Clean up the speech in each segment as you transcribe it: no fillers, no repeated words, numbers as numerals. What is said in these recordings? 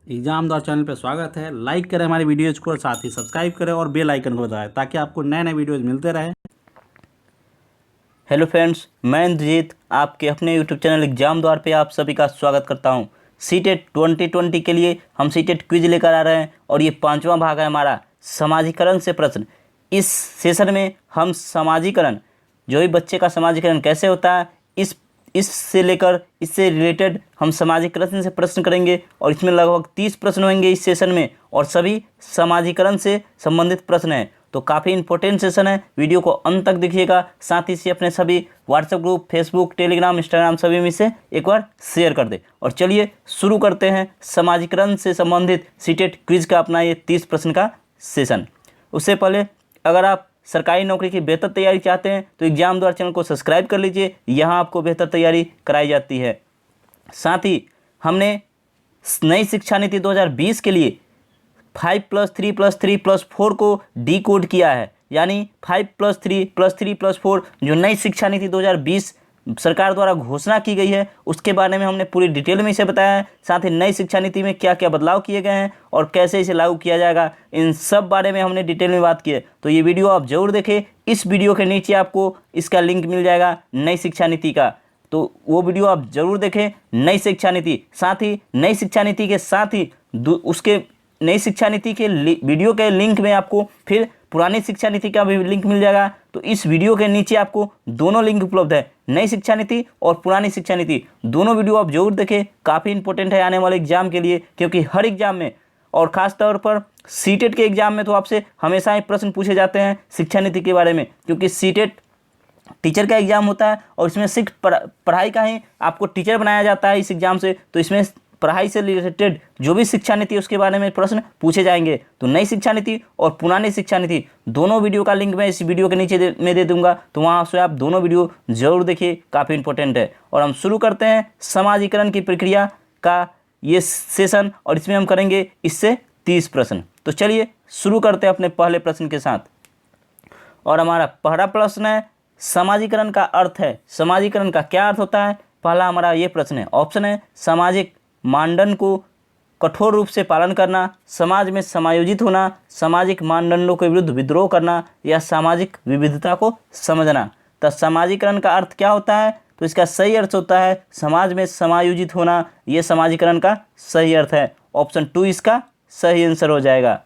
Exam द्वार channel पर स्वागत है। लाइक करें हमारी वीडियोज़ को और साथ ही सब्सक्राइब करें और बेल आइकन को दबाएं ताकि आपको नए नए वीडियोज़ मिलते रहें। हेलो फ्रेंड्स, मैं इंद्रजीत आपके अपने यूट्यूब चैनल एग्जाम द्वार पे आप सभी का स्वागत करता हूं। सीटेट 2020 के लिए हम सीटेट क्विज लेकर आ रहे हैं और ये 5वां भाग है हमारा समाजीकरण से प्रश्न। इस सेशन में हम समाजीकरण, जो भी बच्चे का समाजीकरण कैसे होता है, इससे लेकर इससे रिलेटेड हम समाजीकरण से प्रश्न करेंगे और इसमें लगभग 30 प्रश्न होंगे इस सेशन में और सभी समाजीकरण से संबंधित प्रश्न हैं। तो काफ़ी इंपॉर्टेंट सेशन है, वीडियो को अंत तक देखिएगा। साथ ही से अपने सभी WhatsApp group, Facebook, Telegram, Instagram सभी में से एक बार शेयर कर दे। और चलिए शुरू करते हैं समाजीकरण से संबंधित सीटेट क्विज का अपना ये 30 प्रश्न का सेशन। उससे पहले अगर आप सरकारी नौकरी की बेहतर तैयारी चाहते हैं तो एग्जाम द्वार चैनल को सब्सक्राइब कर लीजिए, यहाँ आपको बेहतर तैयारी कराई जाती है। साथ ही हमने नई शिक्षा नीति 2020 के लिए 5+3+3+4 को डिकोड किया है, यानी 5+3+3+4 जो नई शिक्षा नीति 2020 सरकार द्वारा घोषणा की गई है उसके बारे में हमने पूरी डिटेल में इसे बताया है। साथ ही नई शिक्षा नीति में क्या क्या बदलाव किए गए हैं और कैसे इसे लागू किया जाएगा, इन सब बारे में हमने डिटेल में बात की है। तो ये वीडियो आप जरूर देखें। इस वीडियो के नीचे आपको इसका लिंक मिल जाएगा नई शिक्षा नीति का, तो वो वीडियो आप जरूर देखें। नई शिक्षा नीति, साथ ही नई शिक्षा नीति के साथ ही उसके नई शिक्षा नीति के वीडियो के लिंक में आपको फिर पुरानी शिक्षा नीति का भी लिंक मिल जाएगा। तो इस वीडियो के नीचे आपको दोनों लिंक उपलब्ध है, नई शिक्षा नीति और पुरानी शिक्षा नीति। दोनों वीडियो आप जरूर देखें, काफ़ी इंपॉर्टेंट है आने वाले एग्जाम के लिए, क्योंकि हर एग्जाम में और ख़ास तौर पर सीटेट के एग्जाम में तो आपसे हमेशा ही प्रश्न पूछे जाते हैं शिक्षा नीति के बारे में, क्योंकि सीटेट टीचर का एग्जाम होता है और इसमें सिर्फ पढ़ाई का ही आपको टीचर बनाया जाता है इस एग्जाम से। तो इसमें पढ़ाई से रिलेटेड जो भी शिक्षा नीति उसके बारे में प्रश्न पूछे जाएंगे। तो नई शिक्षा नीति और पुरानी शिक्षा नीति दोनों वीडियो का लिंक मैं इस वीडियो के नीचे में दे दूंगा, तो वहाँ से आप दोनों वीडियो जरूर देखिए, काफ़ी इंपॉर्टेंट है। और हम शुरू करते हैं समाजीकरण की प्रक्रिया का ये सेशन और इसमें हम करेंगे इससे 30 प्रश्न। तो चलिए शुरू करते हैं अपने पहले प्रश्न के साथ। और हमारा पहला प्रश्न है समाजीकरण का अर्थ है। समाजीकरण का क्या अर्थ होता है? पहला हमारा ये प्रश्न है, ऑप्शन है सामाजिक मानदंड को कठोर रूप से पालन करना, समाज में समायोजित होना, सामाजिक मानदंडों के विरुद्ध विद्रोह करना या सामाजिक विविधता को समझना। तो समाजीकरण का अर्थ क्या होता है? तो इसका सही अर्थ होता है समाज में समायोजित होना, ये समाजीकरण का सही अर्थ है। ऑप्शन 2 इसका सही आंसर हो जाएगा।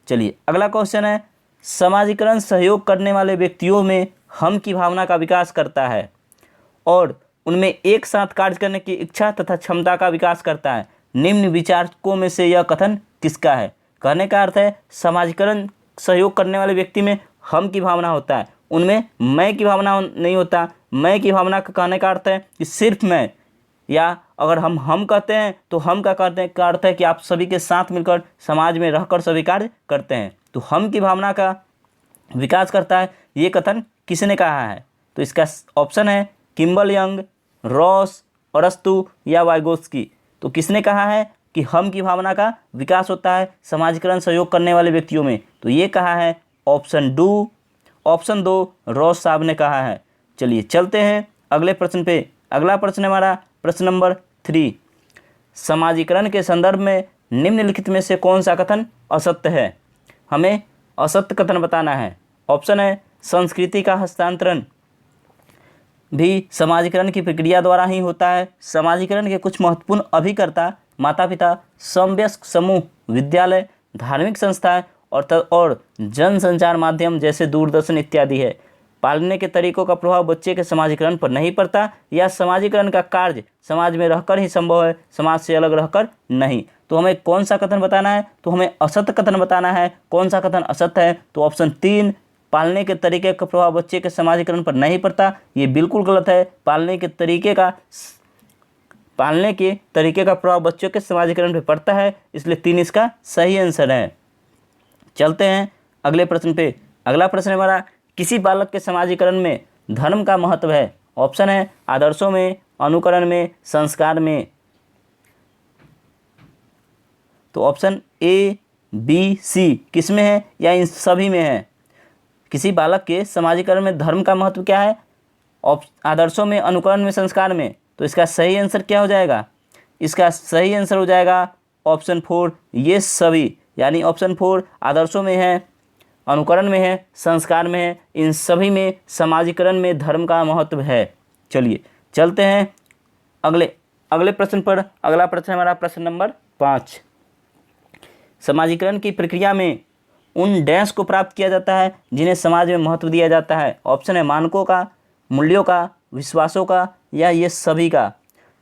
चलिए अगला क्वेश्चन है, समाजीकरण सहयोग करने वाले व्यक्तियों में हम की भावना का विकास करता है और उनमें एक साथ कार्य करने की इच्छा तथा क्षमता का विकास करता है। निम्न विचारकों में से यह कथन किसका है? कहने का अर्थ है समाजीकरण सहयोग करने वाले व्यक्ति में हम की भावना होता है, उनमें मैं की भावना नहीं होता। मैं की भावना का कहने का अर्थ है कि सिर्फ मैं, या अगर हम कहते हैं तो हम का कहते हैं का अर्थ है कि आप सभी के साथ मिलकर समाज में रहकर सभी कार्य करते हैं। तो हम की भावना का विकास करता है, ये कथन किसने कहा है? तो इसका ऑप्शन है किम्बल यंग, रॉस, अरस्तु या वाइगोत्स्की। तो किसने कहा है कि हम की भावना का विकास होता है समाजीकरण सहयोग करने वाले व्यक्तियों में? तो ये कहा है ऑप्शन 2 रॉस साहब ने कहा है। चलिए चलते हैं अगले प्रश्न पे। अगला प्रश्न हमारा प्रश्न नंबर 3, समाजीकरण के संदर्भ में निम्नलिखित में से कौन सा कथन असत्य है? हमें असत्य कथन बताना है। ऑप्शन है संस्कृति का हस्तांतरण भी समाजीकरण की प्रक्रिया द्वारा ही होता है। समाजीकरण के कुछ महत्वपूर्ण अभिकर्ता माता पिता, समवयस्क समूह, विद्यालय, धार्मिक संस्थाएं और जनसंचार माध्यम जैसे दूरदर्शन इत्यादि है। पालने के तरीकों का प्रभाव बच्चे के समाजीकरण पर नहीं पड़ता, या समाजीकरण का कार्य समाज में रहकर ही संभव है, समाज से अलग रहकर नहीं। तो हमें कौन सा कथन बताना है? तो हमें असत्य कथन बताना है। कौन सा कथन असत्य है? तो ऑप्शन 3, पालने के तरीके का प्रभाव बच्चे के समाजीकरण पर नहीं पड़ता, ये बिल्कुल गलत है। पालने के तरीके का प्रभाव बच्चों के समाजीकरण पर पड़ता है, इसलिए 3 इसका सही आंसर है। चलते हैं अगले प्रश्न पे। अगला प्रश्न हमारा, किसी बालक के समाजीकरण में धर्म का महत्व है? ऑप्शन है आदर्शों में, अनुकरण में, संस्कार में। तो ऑप्शन A, B, C किस में है या इन सभी में है? किसी बालक के समाजीकरण में धर्म का महत्व क्या है? आदर्शों में, अनुकरण में, संस्कार में। तो इसका सही आंसर क्या हो जाएगा? इसका सही आंसर हो जाएगा ऑप्शन 4 ये सभी, यानी ऑप्शन 4 आदर्शों में है, अनुकरण में है, संस्कार में है, इन सभी में समाजीकरण में धर्म का महत्व है। चलिए चलते हैं अगले प्रश्न पर। अगला प्रश्न हमारा प्रश्न नंबर 5। समाजीकरण की प्रक्रिया में उन डैश को प्राप्त किया जाता है जिन्हें समाज में महत्व दिया जाता है। ऑप्शन है मानकों का, मूल्यों का, विश्वासों का, या ये सभी का।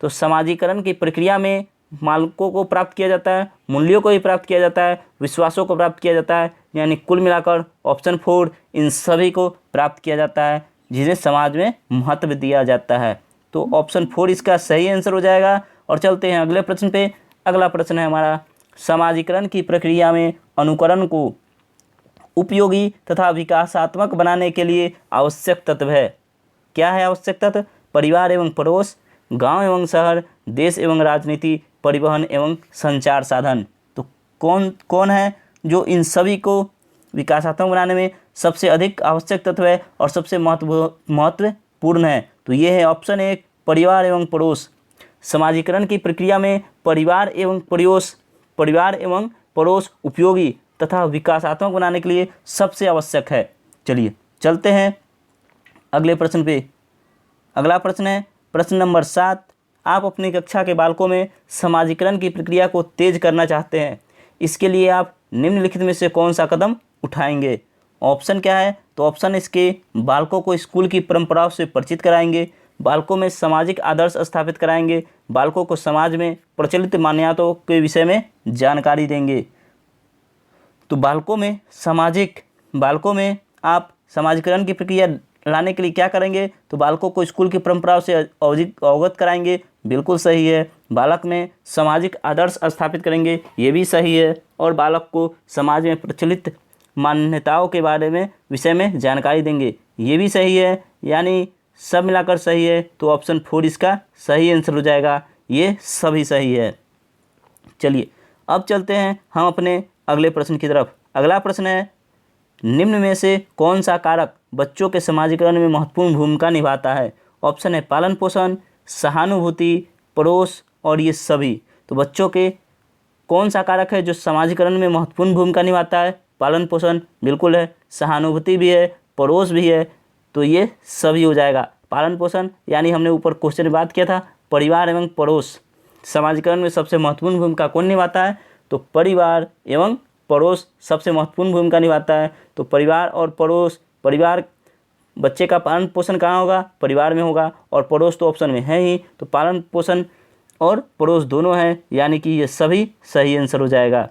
तो समाजीकरण की प्रक्रिया में मानकों को प्राप्त किया जाता है, मूल्यों को भी प्राप्त किया जाता है, विश्वासों को प्राप्त किया जाता है, यानी कुल मिलाकर ऑप्शन 4 इन सभी को प्राप्त किया जाता है जिन्हें समाज में महत्व दिया जाता है। तो ऑप्शन 4 इसका सही आंसर हो जाएगा। और चलते हैं अगले प्रश्न पे। अगला प्रश्न है हमारा, समाजीकरण की प्रक्रिया में अनुकरण को उपयोगी तथा विकासात्मक बनाने के लिए आवश्यक तत्व है। क्या है आवश्यक तत्व? परिवार एवं पड़ोस, गांव एवं शहर, देश एवं राजनीति, परिवहन एवं संचार साधन। तो कौन कौन है जो इन सभी को विकासात्मक बनाने में सबसे अधिक आवश्यक तत्व है और सबसे महत्वपूर्ण है? तो ये है ऑप्शन 1 परिवार एवं पड़ोस। समाजीकरण की प्रक्रिया में परिवार एवं पड़ोस उपयोगी तथा विकासात्मक बनाने के लिए सबसे आवश्यक है। चलिए चलते हैं अगले प्रश्न पे। अगला प्रश्न है प्रश्न नंबर 7। आप अपनी कक्षा के बालकों में समाजीकरण की प्रक्रिया को तेज करना चाहते हैं, इसके लिए आप निम्नलिखित में से कौन सा कदम उठाएंगे? ऑप्शन क्या है? तो ऑप्शन इसके बालकों को स्कूल की परंपराओं से परिचित कराएंगे, बालकों में सामाजिक आदर्श स्थापित कराएंगे, बालकों को समाज में प्रचलित मान्यताओं के विषय में जानकारी देंगे। तो बालकों में आप समाजीकरण की प्रक्रिया लाने के लिए क्या करेंगे? तो बालकों को स्कूल की परंपराओं से अवगत कराएंगे, बिल्कुल सही है। बालक में सामाजिक आदर्श स्थापित करेंगे, ये भी सही है। और बालक को समाज में प्रचलित मान्यताओं के बारे में विषय में जानकारी देंगे, ये भी सही है। यानी सब मिलाकर सही है। तो ऑप्शन 4 इसका सही आंसर हो जाएगा। ये सभी सही है। चलिए अब चलते हैं हम अपने अगले प्रश्न की तरफ। अगला प्रश्न है, निम्न में से कौन सा कारक बच्चों के समाजीकरण में महत्वपूर्ण भूमिका निभाता है? ऑप्शन है पालन पोषण, सहानुभूति, पड़ोस और ये सभी। तो बच्चों के कौन सा कारक है जो समाजीकरण में महत्वपूर्ण भूमिका निभाता है? पालन पोषण बिल्कुल है, सहानुभूति भी है, पड़ोस भी है। तो ये सभी हो जाएगा। पालन पोषण यानी हमने ऊपर क्वेश्चन में बात किया था, परिवार एवं पड़ोस समाजीकरण में सबसे महत्वपूर्ण भूमिका कौन निभाता है? तो परिवार एवं पड़ोस सबसे महत्वपूर्ण भूमिका निभाता है। तो परिवार और पड़ोस, परिवार बच्चे का पालन पोषण कहाँ होगा? परिवार में होगा। और पड़ोस तो ऑप्शन में है ही, तो पालन पोषण और पड़ोस दोनों हैं, यानी कि ये सभी सही आंसर हो जाएगा।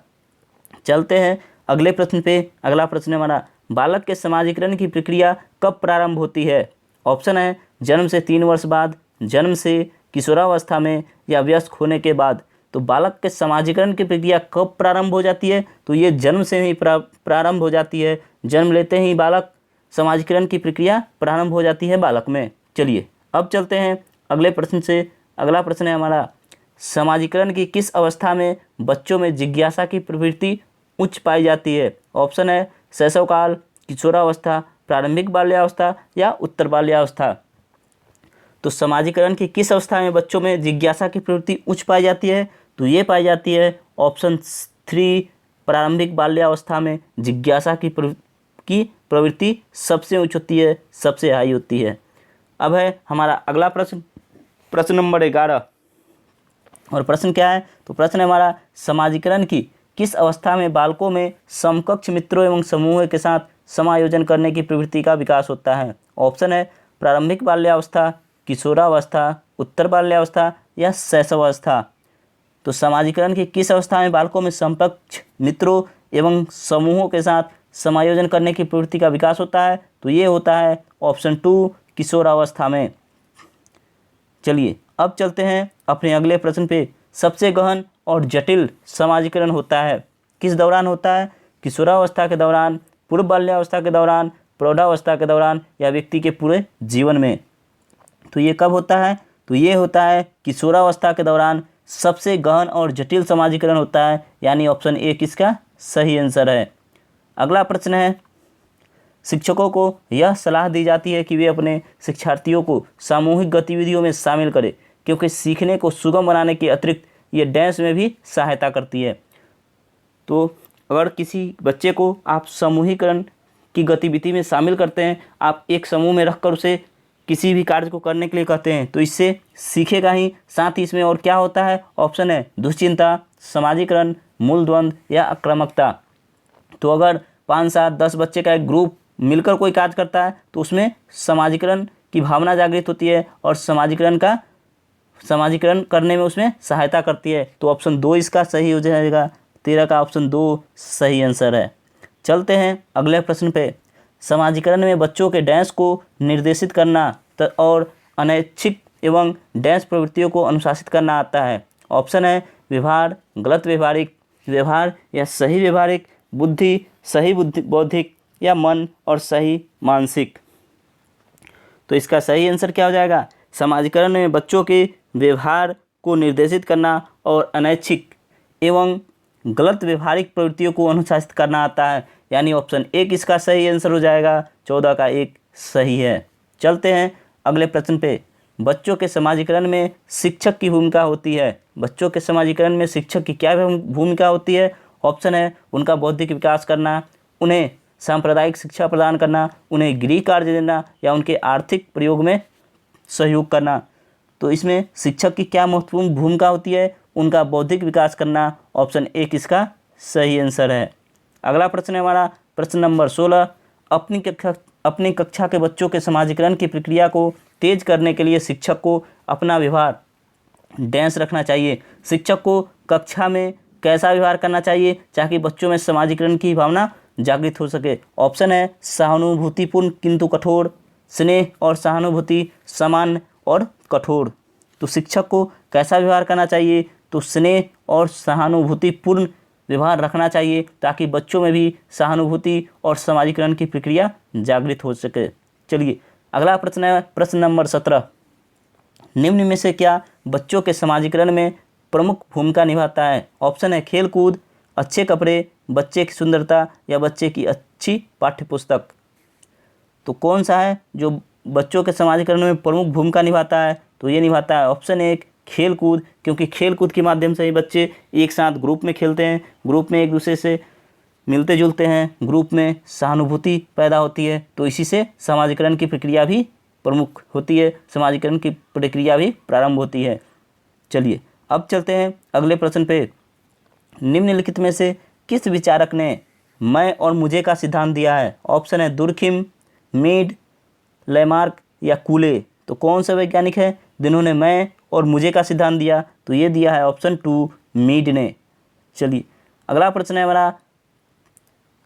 चलते हैं अगले प्रश्न पे। अगला प्रश्न हमारा, बालक के समाजीकरण की प्रक्रिया कब प्रारंभ होती है? ऑप्शन है जन्म से 3 वर्ष बाद, जन्म से, किशोरावस्था में, या वयस्क होने के बाद। तो बालक के समाजीकरण की प्रक्रिया कब प्रारंभ हो जाती है? तो ये जन्म से ही प्रारंभ हो जाती है। जन्म लेते ही बालक समाजीकरण की प्रक्रिया प्रारंभ हो जाती है बालक में। चलिए अब चलते हैं अगले प्रश्न से। अगला प्रश्न है हमारा, समाजीकरण की किस अवस्था में बच्चों में जिज्ञासा की प्रवृत्ति उच्च पाई जाती है? ऑप्शन है शैशवकाल, किशोरावस्था, प्रारंभिक बाल्यावस्था या उत्तर बाल्यावस्था। तो समाजीकरण की किस अवस्था में बच्चों में जिज्ञासा की प्रवृत्ति उच्च पाई जाती है? तो ये पाई जाती है ऑप्शन 3 प्रारंभिक बाल्यावस्था में जिज्ञासा की प्रवृत्ति सबसे उच्च होती है, सबसे हाई होती है। अब है हमारा अगला प्रश्न, प्रश्न नंबर 11। और प्रश्न क्या है? तो प्रश्न है हमारा, समाजीकरण की किस अवस्था में बालकों में समकक्ष मित्रों एवं समूह के साथ समायोजन करने की प्रवृत्ति का विकास होता है? ऑप्शन है प्रारंभिक बाल्यावस्था, किशोरावस्था, उत्तर बाल्यावस्था या शैशवावस्था। तो समाजीकरण की किस अवस्था में बालकों में समकक्ष मित्रों एवं समूहों के साथ समायोजन करने की प्रवृत्ति का विकास होता है? तो ये होता है ऑप्शन 2 किशोरावस्था में। चलिए अब चलते हैं अपने अगले प्रश्न पे। सबसे गहन और जटिल समाजीकरण होता है किस दौरान होता है? किशोरावस्था के दौरान, पूर्व बाल्यावस्था के दौरान, प्रौढ़ावस्था के दौरान या व्यक्ति के पूरे जीवन में। तो ये कब होता है? तो ये होता है किशोरावस्था के दौरान सबसे गहन और जटिल समाजीकरण होता है, यानी ऑप्शन 1 इसका सही आंसर है। अगला प्रश्न है, शिक्षकों को यह सलाह दी जाती है कि वे अपने शिक्षार्थियों को सामूहिक गतिविधियों में शामिल करें, क्योंकि सीखने को सुगम बनाने के अतिरिक्त ये डांस में भी सहायता करती है। तो अगर किसी बच्चे को आप समूहीकरण की गतिविधि में शामिल करते हैं, आप एक समूह में रखकर उसे किसी भी कार्य को करने के लिए कहते हैं, तो इससे सीखेगा ही। साथ ही इसमें और क्या होता है, ऑप्शन है दुश्चिंता, समाजीकरण, मूल द्वंद्व या आक्रामकता। तो अगर 5, 7, 10 बच्चे का एक ग्रुप मिलकर कोई कार्य करता है तो उसमें समाजीकरण की भावना जागृत होती है और समाजीकरण करने में उसमें सहायता करती है। तो ऑप्शन 2 इसका सही हो जाएगा। 13 का ऑप्शन 2 सही आंसर है। चलते हैं अगले प्रश्न पे। समाजीकरण में बच्चों के डांस को निर्देशित करना और अनैच्छिक एवं डांस प्रवृत्तियों को अनुशासित करना आता है। ऑप्शन है व्यवहार, गलत व्यवहारिक व्यवहार या सही व्यवहारिक, बुद्धि, सही बुद्धि बौद्धिक या मन और सही मानसिक। तो इसका सही आंसर क्या हो जाएगा, समाजीकरण में बच्चों के व्यवहार को निर्देशित करना और अनैच्छिक एवं गलत व्यवहारिक प्रवृत्तियों को अनुशासित करना आता है, यानी ऑप्शन 1 इसका सही आंसर हो जाएगा। 14 का 1 सही है। चलते हैं अगले प्रश्न पे। बच्चों के समाजीकरण में शिक्षक की भूमिका होती है। बच्चों के समाजीकरण में शिक्षक की क्या भूमिका होती है। ऑप्शन है उनका बौद्धिक विकास करना, उन्हें सांप्रदायिक शिक्षा प्रदान करना, उन्हें गृह कार्य देना या उनके आर्थिक प्रयोग में सहयोग करना। तो इसमें शिक्षक की क्या महत्वपूर्ण भूमिका होती है, उनका बौद्धिक विकास करना। ऑप्शन 1 इसका सही आंसर है। अगला प्रश्न है हमारा प्रश्न नंबर 16। अपनी कक्षा के बच्चों के समाजीकरण की प्रक्रिया को तेज करने के लिए शिक्षक को अपना व्यवहार डांस रखना चाहिए। शिक्षक को कक्षा में कैसा व्यवहार करना चाहिए ताकि बच्चों में समाजीकरण की भावना जागृत हो सके। ऑप्शन है सहानुभूतिपूर्ण किंतु कठोर, स्नेह और सहानुभूति, सामान्य और कठोर। तो शिक्षक को कैसा व्यवहार करना चाहिए, तो स्नेह और सहानुभूतिपूर्ण व्यवहार रखना चाहिए ताकि बच्चों में भी सहानुभूति और समाजीकरण की प्रक्रिया जागृत हो सके। चलिए अगला प्रश्न है प्रश्न नंबर 17। निम्न में से क्या बच्चों के समाजीकरण में प्रमुख भूमिका निभाता है। ऑप्शन है खेल कूद, अच्छे कपड़े, बच्चे की सुंदरता या बच्चे की अच्छी पाठ्यपुस्तक। तो कौन सा है जो बच्चों के समाजीकरण में प्रमुख भूमिका निभाता है, तो ये निभाता है ऑप्शन 1 खेल कूद, क्योंकि खेल कूद के माध्यम से ही बच्चे एक साथ ग्रुप में खेलते हैं, ग्रुप में एक दूसरे से मिलते जुलते हैं, ग्रुप में सहानुभूति पैदा होती है, तो इसी से समाजीकरण की प्रक्रिया भी प्रमुख होती है, समाजीकरण की प्रक्रिया भी प्रारंभ होती है। चलिए अब चलते हैं अगले प्रश्न पे। निम्नलिखित में से किस विचारक ने मैं और मुझे का सिद्धांत दिया है। ऑप्शन है दुर्खिम, मीड, लैमार्क या कूले। तो कौन सा वैज्ञानिक है जिन्होंने मैं और मुझे का सिद्धांत दिया, तो ये दिया है ऑप्शन 2 मीड ने। चलिए अगला प्रश्न है हमारा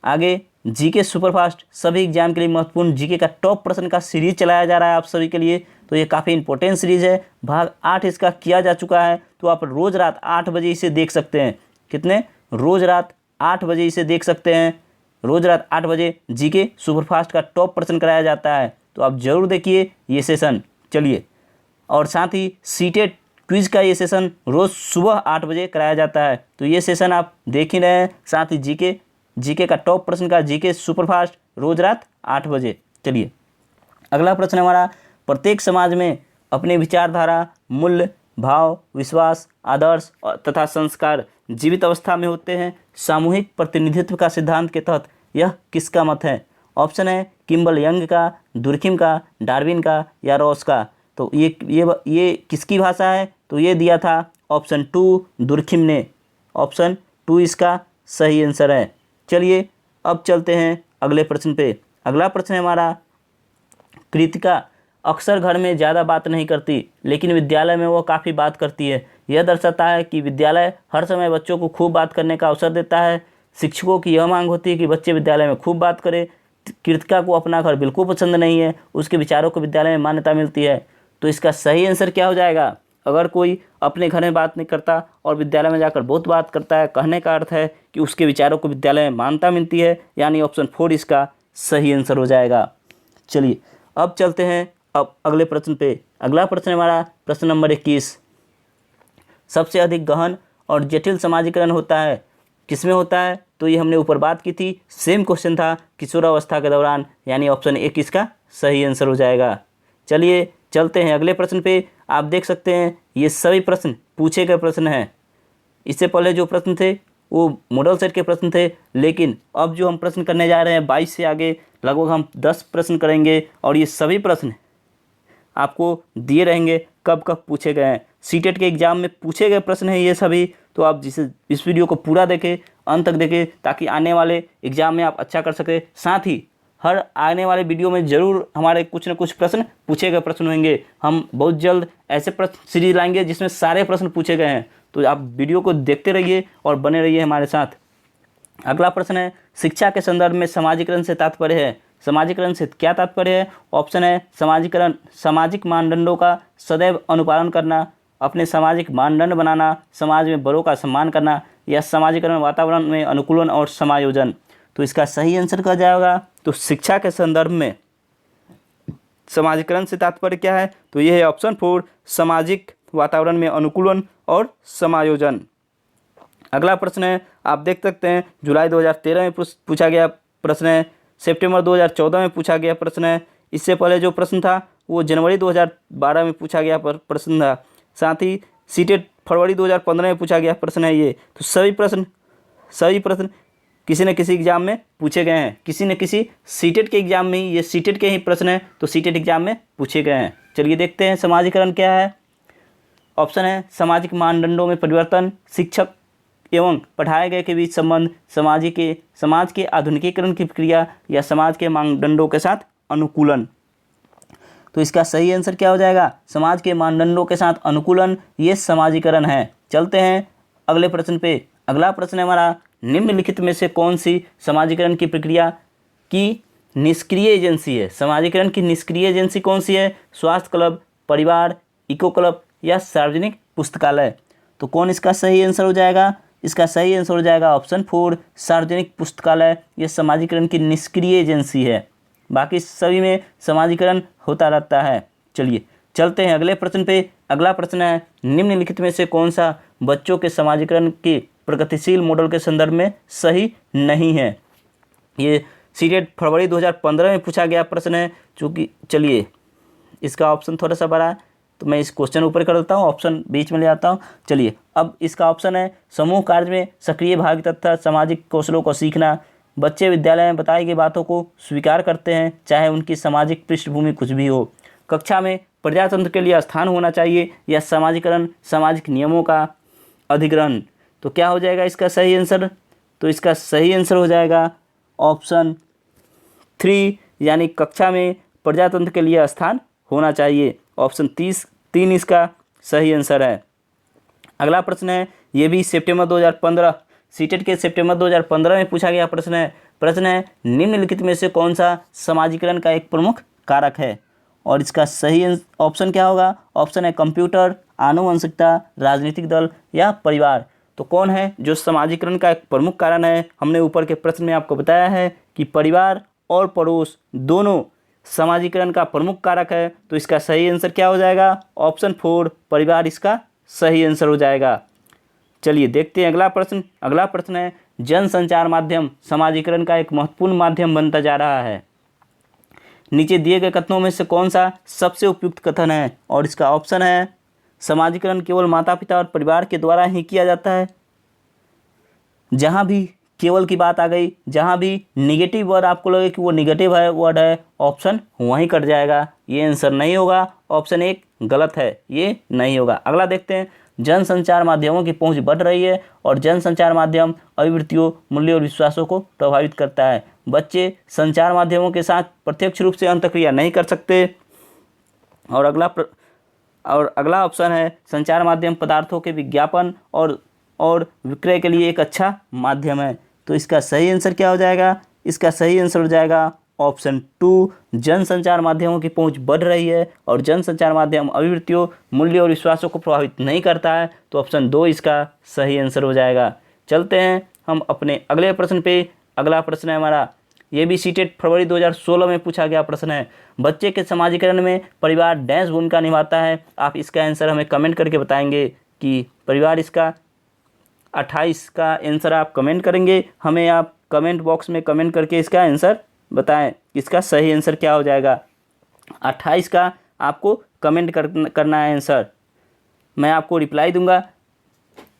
आगे जीके सुपरफास्ट, सभी एग्जाम के लिए महत्वपूर्ण जीके का टॉप प्रश्न का सीरीज चलाया जा रहा है आप सभी के लिए। तो ये काफ़ी इंपॉर्टेंट सीरीज है, भाग 8 इसका किया जा चुका है। तो आप रोज़ रात 8 बजे इसे देख सकते हैं। कितने, रोज़ रात 8 बजे इसे देख सकते हैं। रोज़ रात 8 बजे जीके सुपरफास्ट का टॉप प्रश्न कराया जाता है, तो आप ज़रूर देखिए ये सेशन। चलिए और साथ ही सीटेट क्विज़ का ये सेशन रोज़ सुबह 8 बजे कराया जाता है, तो ये सेशन आप देख ही रहे हैं। साथ ही जीके का टॉप प्रश्न का जीके सुपरफास्ट रोज़ रात 8 बजे। चलिए अगला प्रश्न हमारा, प्रत्येक समाज में अपने विचारधारा, मूल्य, भाव, विश्वास, आदर्श तथा संस्कार जीवित अवस्था में होते हैं। सामूहिक प्रतिनिधित्व का सिद्धांत के तहत यह किसका मत है। ऑप्शन है किम्बल यंग का, दुर्खिम का, डार्विन का या रॉस का। तो ये किसकी भाषा है, तो ये दिया था ऑप्शन 2 दुर्खिम ने। ऑप्शन 2 इसका सही आंसर है। चलिए अब चलते हैं अगले प्रश्न पे। अगला प्रश्न है हमारा, कृतिका अक्सर घर में ज़्यादा बात नहीं करती लेकिन विद्यालय में वो काफ़ी बात करती है। यह दर्शाता है कि विद्यालय हर समय बच्चों को खूब बात करने का अवसर देता है। शिक्षकों की यह मांग होती है कि बच्चे विद्यालय में खूब बात करें। कृतिका को अपना घर बिल्कुल पसंद नहीं है, उसके विचारों को विद्यालय में मान्यता मिलती है। तो इसका सही आंसर क्या हो जाएगा, अगर कोई अपने घर में बात नहीं करता और विद्यालय में जाकर बहुत बात करता है, कहने का अर्थ है कि उसके विचारों को विद्यालय में मान्यता मिलती है, यानी ऑप्शन 4 इसका सही आंसर हो जाएगा। चलिए अब चलते हैं अब अगले प्रश्न पे। अगला प्रश्न है हमारा प्रश्न नंबर 21। सबसे अधिक गहन और जटिल समाजीकरण होता है किसमें होता है, तो ये हमने ऊपर बात की थी, सेम क्वेश्चन था किशोरावस्था के दौरान, यानी ऑप्शन 1 इसका सही आंसर हो जाएगा। चलिए चलते हैं अगले प्रश्न पे। आप देख सकते हैं ये सभी प्रश्न पूछे गए प्रश्न हैं। इससे पहले जो प्रश्न थे वो मॉडल सेट के प्रश्न थे, लेकिन अब जो हम प्रश्न करने जा रहे हैं 22 से आगे लगभग हम 10 प्रश्न करेंगे और ये सभी प्रश्न आपको दिए रहेंगे कब कब पूछे गए हैं। सीटेट के एग्ज़ाम में पूछे गए प्रश्न हैं ये सभी, तो आप जिसे इस वीडियो को पूरा देखें, अंत तक देखें, ताकि आने वाले एग्ज़ाम में आप अच्छा कर सकें। साथ ही हर आने वाले वीडियो में ज़रूर हमारे कुछ न कुछ प्रश्न पूछे गए प्रश्न होंगे। हम बहुत जल्द ऐसे प्रश्न सीरीज लाएंगे जिसमें सारे प्रश्न पूछे गए हैं, तो आप वीडियो को देखते रहिए और बने रहिए हमारे साथ। अगला प्रश्न है, शिक्षा के संदर्भ में समाजीकरण से तात्पर्य है। समाजीकरण से क्या तात्पर्य है? ऑप्शन है समाजीकरण सामाजिक मानदंडों का सदैव अनुपालन करना, अपने सामाजिक मानदंड बनाना, समाज में बड़ों का सम्मान करना, या समाजीकरण वातावरण में अनुकूलन और समायोजन। तो इसका सही आंसर क्या जाएगा? तो शिक्षा के संदर्भ में समाजीकरण से तात्पर्य क्या है? तो यह है ऑप्शन 4, सामाजिक वातावरण में अनुकूलन और समायोजन। अगला प्रश्न है, आप देख सकते हैं जुलाई 2013 में पूछा गया प्रश्न है, सितंबर 2014 में पूछा गया प्रश्न है। इससे पहले जो प्रश्न था वो जनवरी 2012 में पूछा गया प्रश्न था। साथ ही सीटेट फरवरी 2015 में पूछा गया प्रश्न है ये। तो सभी प्रश्न किसी न किसी एग्जाम में पूछे गए हैं, किसी न किसी सीटेट के एग्जाम में ये सीटेट के ही प्रश्न हैं, तो सीटेट एग्जाम में पूछे गए हैं। चलिए देखते हैं समाजीकरण क्या है। ऑप्शन है सामाजिक मानदंडों में परिवर्तन, शिक्षक एवं पढ़ाए गए के बीच संबंध, समाज के आधुनिकीकरण की प्रक्रिया, या समाज के मानदंडों के साथ अनुकूलन। तो इसका सही आंसर क्या हो जाएगा? समाज के मानदंडों के साथ अनुकूलन, ये समाजीकरण है। चलते हैं अगले प्रश्न पे। अगला प्रश्न है हमारा, निम्नलिखित में से कौन सी समाजीकरण की प्रक्रिया की निष्क्रिय एजेंसी है? समाजीकरण की निष्क्रिय एजेंसी कौन सी है? स्वास्थ्य क्लब, परिवार, इको क्लब, या सार्वजनिक पुस्तकालय। तो कौन इसका सही आंसर हो जाएगा? इसका सही आंसर हो जाएगा ऑप्शन 4, सार्वजनिक पुस्तकालय। ये समाजीकरण की निष्क्रिय एजेंसी है, बाकी सभी में समाजीकरण होता रहता है। चलिए चलते हैं अगले प्रश्न पे। अगला प्रश्न है, निम्नलिखित में से कौन सा बच्चों के समाजीकरण के प्रगतिशील मॉडल के संदर्भ में सही नहीं है? ये सीटेट फरवरी 2015 में पूछा गया प्रश्न है, चूँकि चलिए इसका ऑप्शन थोड़ा सा बड़ा है तो मैं इस क्वेश्चन ऊपर कर देता हूँ, ऑप्शन बीच में ले आता हूँ। चलिए अब इसका ऑप्शन है समूह कार्य में सक्रिय भाग तथा सामाजिक कौशलों को सीखना। बच्चे विद्यालय में बताई गई बातों को स्वीकार करते हैं, चाहे उनकी सामाजिक पृष्ठभूमि कुछ भी हो। कक्षा में प्रजातंत्र के लिए स्थान होना चाहिए, या समाजीकरण सामाजिक नियमों का अधिग्रहण। तो क्या हो जाएगा इसका सही आंसर? तो इसका सही आंसर हो जाएगा ऑप्शन 3, यानी कक्षा में प्रजातंत्र के लिए स्थान होना चाहिए। ऑप्शन 3 इसका सही आंसर है। अगला प्रश्न है, ये भी सितंबर 2015 सीटेट के सितंबर 2015 में पूछा गया प्रश्न है निम्नलिखित में से कौन सा समाजीकरण का एक प्रमुख कारक है? और इसका सही ऑप्शन क्या होगा? ऑप्शन है कंप्यूटर, आनुवंशिकता, राजनीतिक दल, या परिवार। तो कौन है जो समाजीकरण का एक प्रमुख कारण है? हमने ऊपर के प्रश्न में आपको बताया है कि परिवार और पड़ोस दोनों समाजीकरण का प्रमुख कारक है। तो इसका सही आंसर क्या हो जाएगा? ऑप्शन 4, परिवार इसका सही आंसर हो जाएगा। चलिए देखते हैं अगला प्रश्न। अगला प्रश्न है, जनसंचार माध्यम समाजीकरण का एक महत्वपूर्ण माध्यम बनता जा रहा है। नीचे दिए गए कथनों में से कौन सा सबसे उपयुक्त कथन है? और इसका ऑप्शन है समाजीकरण केवल माता पिता और परिवार के द्वारा ही किया जाता है। जहाँ भी केवल की बात आ गई, जहाँ भी निगेटिव वर्ड आपको लगे कि वो निगेटिव है वर्ड है, ऑप्शन वहीं कट जाएगा, ये आंसर नहीं होगा। ऑप्शन 1 गलत है, ये नहीं होगा। अगला देखते हैं, जनसंचार माध्यमों की पहुंच बढ़ रही है और जनसंचार माध्यम अभिवृत्तियों, मूल्यों और विश्वासों को प्रभावित करता है। बच्चे संचार माध्यमों के साथ प्रत्यक्ष रूप से अंतःक्रिया नहीं कर सकते। और अगला ऑप्शन है संचार माध्यम पदार्थों के विज्ञापन और विक्रय के लिए एक अच्छा माध्यम है। तो इसका सही आंसर क्या हो जाएगा? इसका सही आंसर हो जाएगा ऑप्शन 2, जनसंचार माध्यमों की पहुंच बढ़ रही है और जनसंचार माध्यम अभिवृत्तियों, मूल्यों और विश्वासों को प्रभावित नहीं करता है। तो ऑप्शन 2 इसका सही आंसर हो जाएगा। चलते हैं हम अपने अगले प्रश्न पे। अगला प्रश्न है हमारा, ये भी सीटेट फरवरी 2016 में पूछा गया प्रश्न है, बच्चे के समाजीकरण में परिवार डैश भूमिका निभाता है। आप इसका आंसर हमें कमेंट करके बताएंगे कि परिवार इसका 28 का आंसर आप कमेंट करेंगे हमें। आप कमेंट बॉक्स में कमेंट करके इसका आंसर बताएं, इसका सही आंसर क्या हो जाएगा। 28 का आपको कमेंट करना है आंसर, मैं आपको रिप्लाई दूंगा।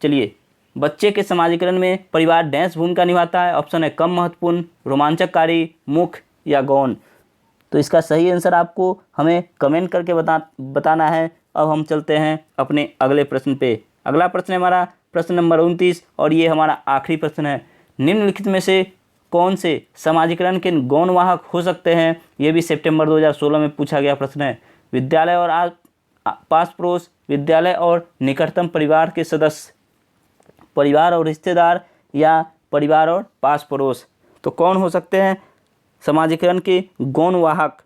चलिए बच्चे के समाजीकरण में परिवार डैश भूमिका निभाता है। ऑप्शन है कम महत्वपूर्ण, रोमांचकारी, मुख्य या गौण। तो इसका सही आंसर आपको हमें कमेंट करके बताना है। अब हम चलते हैं अपने अगले प्रश्न पे। अगला प्रश्न है हमारा प्रश्न नंबर 29 और ये हमारा आखिरी प्रश्न है। निम्नलिखित में से कौन से समाजीकरण के गौण वाहक हो सकते हैं? ये भी सितंबर 2016 में पूछा गया प्रश्न है। विद्यालय और पास पड़ोस, विद्यालय और निकटतम परिवार के सदस्य, परिवार और रिश्तेदार या परिवार और पास पड़ोस। तो कौन हो सकते हैं समाजीकरण के गौण वाहक?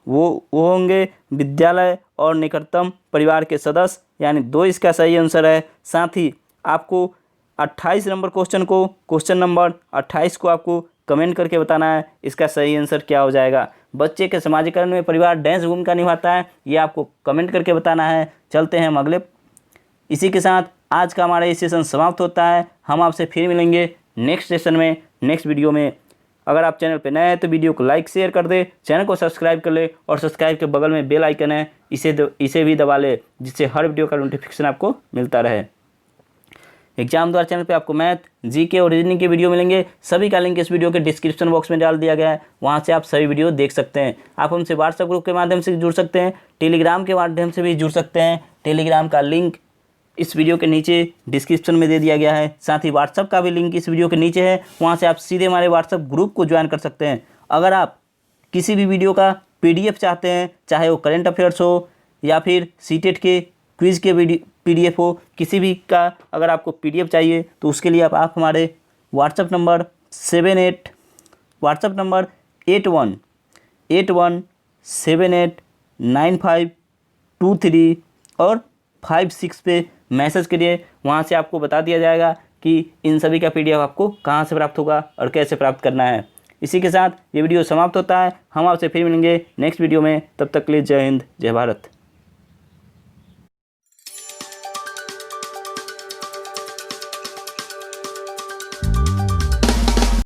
वो होंगे विद्यालय और निकटतम परिवार के सदस्य, यानी 2 इसका सही आंसर है। साथ ही आपको 28 नंबर क्वेश्चन नंबर 28 को आपको कमेंट करके बताना है इसका सही आंसर क्या हो जाएगा। बच्चे के समाजीकरण में परिवार डैश भूमिका निभाता है, ये आपको कमेंट करके बताना है। चलते हैं हम अगले। इसी के साथ आज का हमारा ये सेशन समाप्त होता है। हम आपसे फिर मिलेंगे नेक्स्ट सेशन में, नेक्स्ट वीडियो में। अगर आप चैनल पे नए हैं तो वीडियो को लाइक शेयर कर दे, चैनल को सब्सक्राइब कर ले और सब्सक्राइब के बगल में बेल आइकन है, इसे भी दबा ले, जिससे हर वीडियो का नोटिफिकेशन आपको मिलता रहे। एग्जाम द्वारा चैनल पे आपको मैथ, जीके और रीजनिंग के वीडियो मिलेंगे। सभी का लिंक इस वीडियो के डिस्क्रिप्शन बॉक्स में डाल दिया गया है, वहाँ से आप सभी वीडियो देख सकते हैं। आप हमसे व्हाट्सएप ग्रुप के माध्यम से जुड़ सकते हैं, टेलीग्राम के माध्यम से भी जुड़ सकते हैं। टेलीग्राम का लिंक इस वीडियो के नीचे डिस्क्रिप्शन में दे दिया गया है। साथ ही व्हाट्सएप का भी लिंक इस वीडियो के नीचे है, वहाँ से आप सीधे हमारे व्हाट्सएप ग्रुप को ज्वाइन कर सकते हैं। अगर आप किसी भी वीडियो का PDF चाहते हैं, चाहे वो करंट अफेयर्स हो या फिर सीटेट के क्विज़ के PDF हो, किसी भी का अगर आपको PDF चाहिए तो उसके लिए आप हमारे व्हाट्सएप नंबर 81789523 और 56 पे मैसेज करिए। वहाँ से आपको बता दिया जाएगा कि इन सभी का PDF आपको कहाँ से प्राप्त होगा और कैसे प्राप्त करना है। इसी के साथ ये वीडियो समाप्त होता है। हम आपसे फिर मिलेंगे नेक्स्ट वीडियो में। तब तक के लिए जय हिंद, जय भारत।